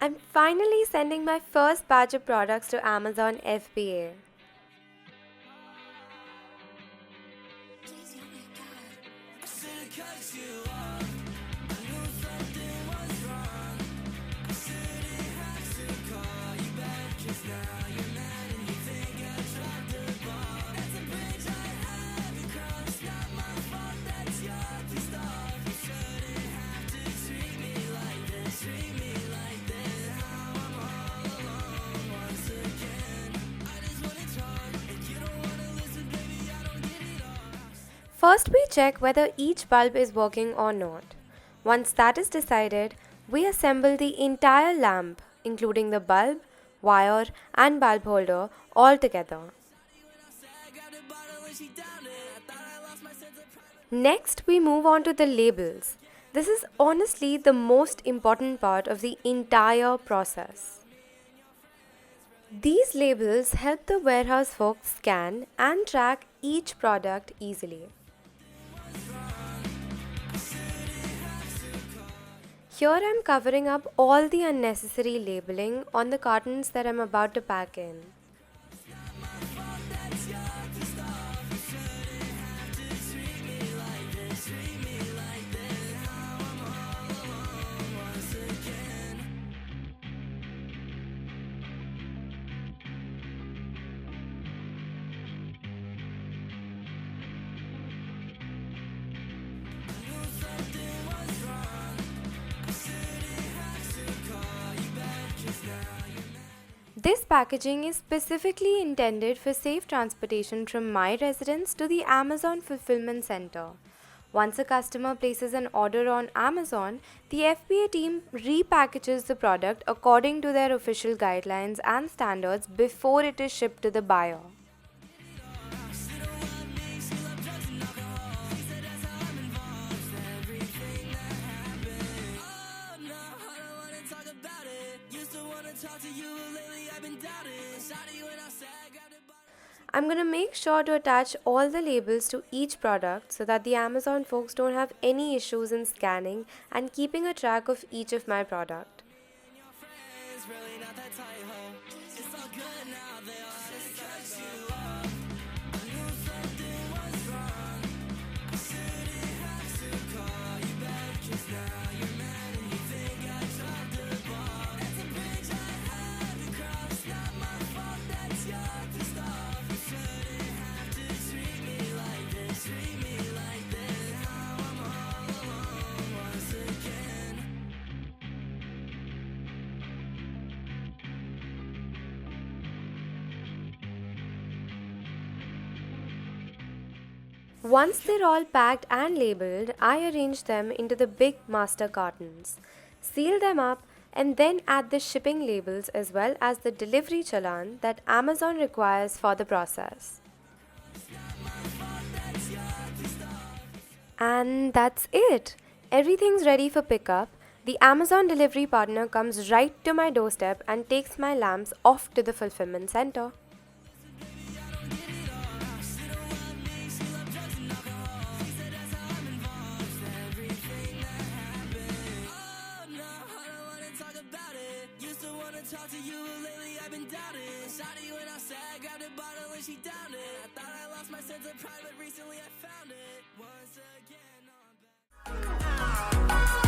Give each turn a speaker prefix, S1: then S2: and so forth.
S1: I'm finally sending my first batch of products to Amazon FBA. First, we check whether each bulb is working or not. Once that is decided, we assemble the entire lamp, including the bulb, wire, and bulb holder, all together. Next, we move on to the labels. This is honestly the most important part of the entire process. These labels help the warehouse folks scan and track each product easily. Here I'm covering up all the unnecessary labeling on the cartons that I'm about to pack in. This packaging is specifically intended for safe transportation from my residence to the Amazon Fulfillment Center. Once a customer places an order on Amazon, the FBA team repackages the product according to their official guidelines and standards before it is shipped to the buyer. I'm going to make sure to attach all the labels to each product so that the Amazon folks don't have any issues in scanning and keeping a track of each of my product. Once they're all packed and labeled, I arrange them into the big master cartons, seal them up, and then add the shipping labels as well as the delivery challan that Amazon requires for the process. And that's it. Everything's ready for pickup. The Amazon delivery partner comes right to my doorstep and takes my lamps off to the fulfillment center. Talk to you lately, I've been doubting. Shawty went outside, grabbed a bottle and she downed it. I thought I lost my sense of pride, but recently I found it. Once again, no, I'm back.